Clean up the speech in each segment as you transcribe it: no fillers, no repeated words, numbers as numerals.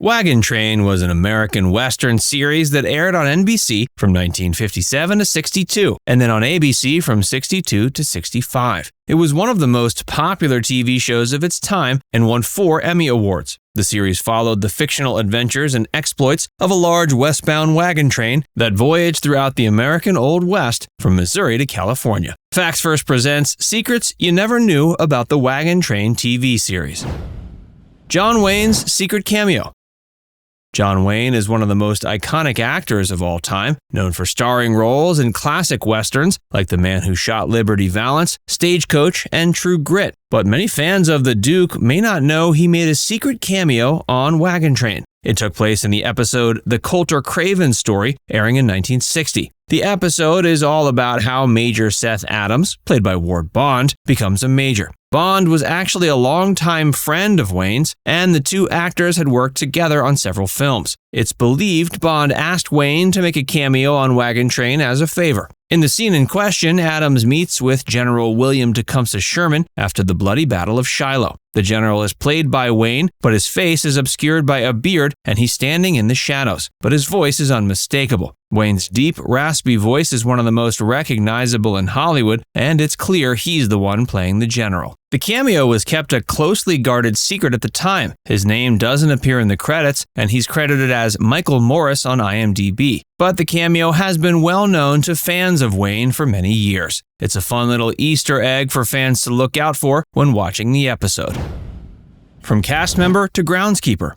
Wagon Train was an American Western series that aired on NBC from 1957 to 62, and then on ABC from 62 to 65. It was one of the most popular TV shows of its time and won 4 Emmy Awards. The series followed the fictional adventures and exploits of a large westbound wagon train that voyaged throughout the American Old West from Missouri to California. Facts First presents Secrets You Never Knew About the Wagon Train TV series. John Wayne's secret cameo. John Wayne is one of the most iconic actors of all time, known for starring roles in classic westerns like The Man Who Shot Liberty Valance, Stagecoach, and True Grit. But many fans of the Duke may not know he made a secret cameo on Wagon Train. It took place in the episode The Coulter Craven Story, airing in 1960. The episode is all about how Major Seth Adams, played by Ward Bond, becomes a major. Bond was actually a longtime friend of Wayne's, and the two actors had worked together on several films. It's believed Bond asked Wayne to make a cameo on Wagon Train as a favor. In the scene in question, Adams meets with General William Tecumseh Sherman after the bloody Battle of Shiloh. The general is played by Wayne, but his face is obscured by a beard and he's standing in the shadows, but his voice is unmistakable. Wayne's deep, raspy voice is one of the most recognizable in Hollywood, and it's clear he's the one playing the general. The cameo was kept a closely guarded secret at the time. His name doesn't appear in the credits, and he's credited as Michael Morris on IMDb. But the cameo has been well known to fans of Wayne for many years. It's a fun little Easter egg for fans to look out for when watching the episode. From cast member to groundskeeper.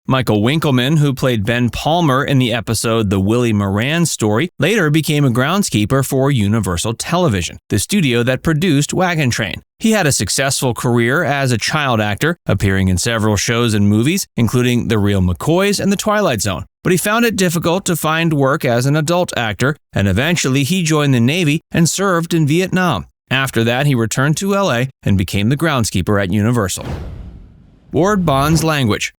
Michael Winkleman, who played Ben Palmer in the episode The Willy Moran Story, later became a groundskeeper for Universal Television, the studio that produced Wagon Train. He had a successful career as a child actor, appearing in several shows and movies, including The Real McCoys and The Twilight Zone. But he found it difficult to find work as an adult actor, and eventually he joined the Navy and served in Vietnam. After that, he returned to LA and became the groundskeeper at Universal. Ward Bond's language.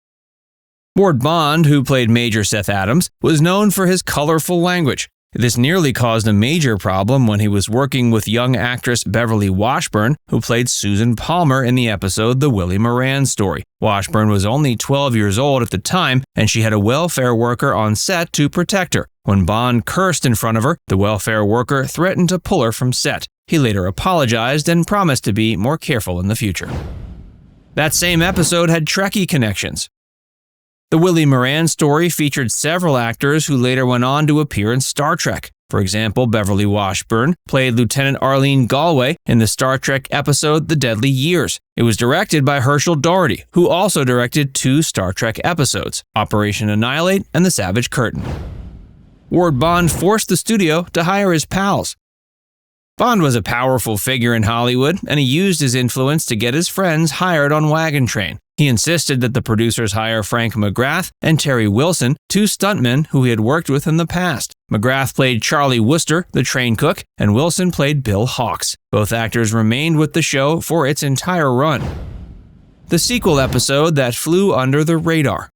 Ward Bond, who played Major Seth Adams, was known for his colorful language. This nearly caused a major problem when he was working with young actress Beverly Washburn, who played Susan Palmer in the episode The Willy Moran Story. Washburn was only 12 years old at the time, and she had a welfare worker on set to protect her. When Bond cursed in front of her, the welfare worker threatened to pull her from set. He later apologized and promised to be more careful in the future. That same episode had Trekkie connections. The Willy Moran Story featured several actors who later went on to appear in Star Trek. For example, Beverly Washburn played Lieutenant Arlene Galway in the Star Trek episode The Deadly Years. It was directed by Herschel Doherty, who also directed 2 Star Trek episodes, Operation Annihilate and The Savage Curtain. Ward Bond forced the studio to hire his pals. Bond was a powerful figure in Hollywood, and he used his influence to get his friends hired on Wagon Train. He insisted that the producers hire Frank McGrath and Terry Wilson, 2 stuntmen who he had worked with in the past. McGrath played Charlie Wooster, the train cook, and Wilson played Bill Hawks. Both actors remained with the show for its entire run. The sequel episode that flew under the radar.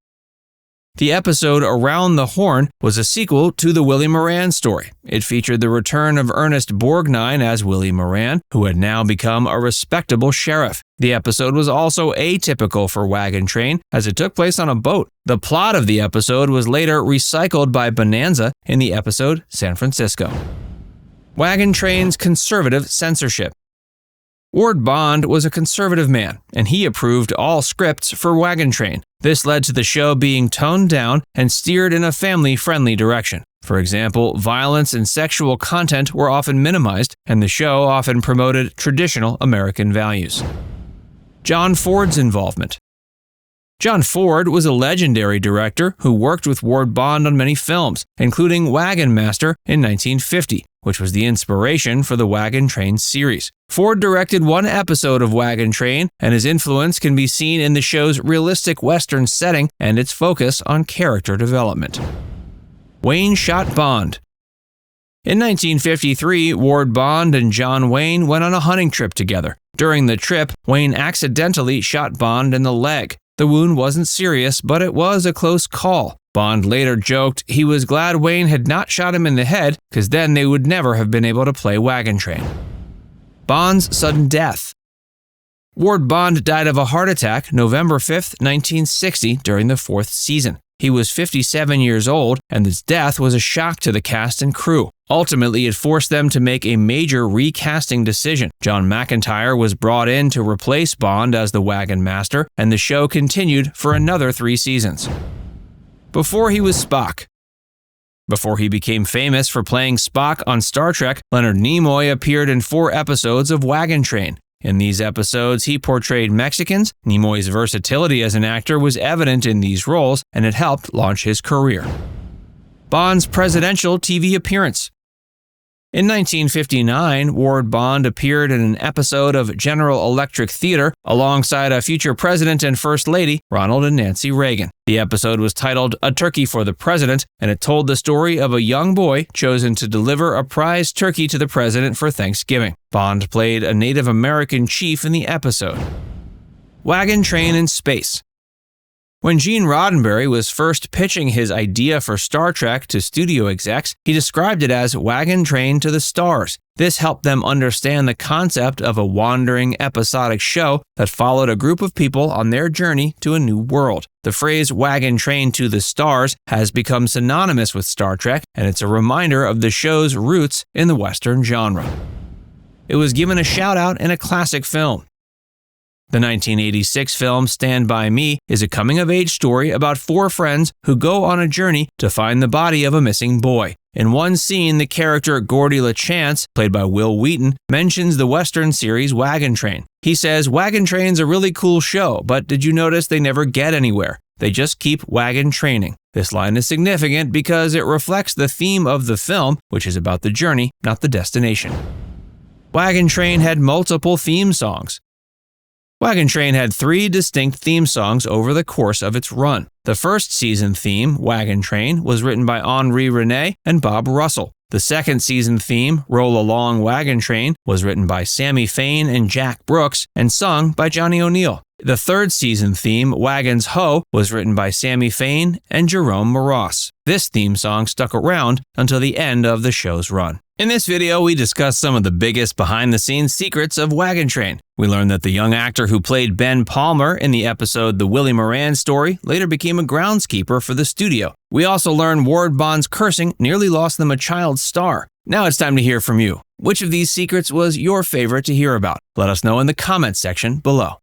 The episode Around the Horn was a sequel to The Willy Moran Story. It featured the return of Ernest Borgnine as Willy Moran, who had now become a respectable sheriff. The episode was also atypical for Wagon Train, as it took place on a boat. The plot of the episode was later recycled by Bonanza in the episode San Francisco. Wagon Train's conservative censorship. Ward Bond was a conservative man, and he approved all scripts for Wagon Train. This led to the show being toned down and steered in a family-friendly direction. For example, violence and sexual content were often minimized, and the show often promoted traditional American values. John Ford's involvement. John Ford was a legendary director who worked with Ward Bond on many films, including Wagon Master in 1950, which was the inspiration for the Wagon Train series. Ford directed 1 episode of Wagon Train, and his influence can be seen in the show's realistic Western setting and its focus on character development. Wayne shot Bond. In 1953, Ward Bond and John Wayne went on a hunting trip together. During the trip, Wayne accidentally shot Bond in the leg. The wound wasn't serious, but it was a close call. Bond later joked he was glad Wayne had not shot him in the head, because then they would never have been able to play Wagon Train. Bond's sudden death. Ward Bond died of a heart attack November 5, 1960, during the 4th season. He was 57 years old, and his death was a shock to the cast and crew. Ultimately, it forced them to make a major recasting decision. John McIntyre was brought in to replace Bond as the Wagon Master, and the show continued for another 3 seasons. Before he was Spock. Before he became famous for playing Spock on Star Trek, Leonard Nimoy appeared in 4 episodes of Wagon Train. In these episodes, he portrayed Mexicans. Nimoy's versatility as an actor was evident in these roles, and it helped launch his career. Bond's presidential TV appearance. In 1959, Ward Bond appeared in an episode of General Electric Theater alongside a future president and first lady, Ronald and Nancy Reagan. The episode was titled A Turkey for the President, and it told the story of a young boy chosen to deliver a prize turkey to the president for Thanksgiving. Bond played a Native American chief in the episode. Wagon Train in Space. When Gene Roddenberry was first pitching his idea for Star Trek to studio execs, he described it as Wagon Train to the Stars. This helped them understand the concept of a wandering, episodic show that followed a group of people on their journey to a new world. The phrase Wagon Train to the Stars has become synonymous with Star Trek, and it's a reminder of the show's roots in the Western genre. It was given a shout-out in a classic film. The 1986 film Stand By Me is a coming-of-age story about 4 friends who go on a journey to find the body of a missing boy. In one scene, the character Gordy LaChance, played by Will Wheaton, mentions the Western series Wagon Train. He says, "Wagon Train's a really cool show, but did you notice they never get anywhere? They just keep wagon training." This line is significant because it reflects the theme of the film, which is about the journey, not the destination. Wagon Train had multiple theme songs. Wagon Train had 3 distinct theme songs over the course of its run. The first season theme, Wagon Train, was written by Henri René and Bob Russell. The second season theme, Roll Along Wagon Train, was written by Sammy Fain and Jack Brooks and sung by Johnny O'Neill. The third season theme, Wagons Ho, was written by Sammy Fain and Jerome Moross. This theme song stuck around until the end of the show's run. In this video, we discussed some of the biggest behind-the-scenes secrets of Wagon Train. We learned that the young actor who played Ben Palmer in the episode The Willy Moran Story later became a groundskeeper for the studio. We also learned Ward Bond's cursing nearly lost them a child star. Now it's time to hear from you. Which of these secrets was your favorite to hear about? Let us know in the comments section below.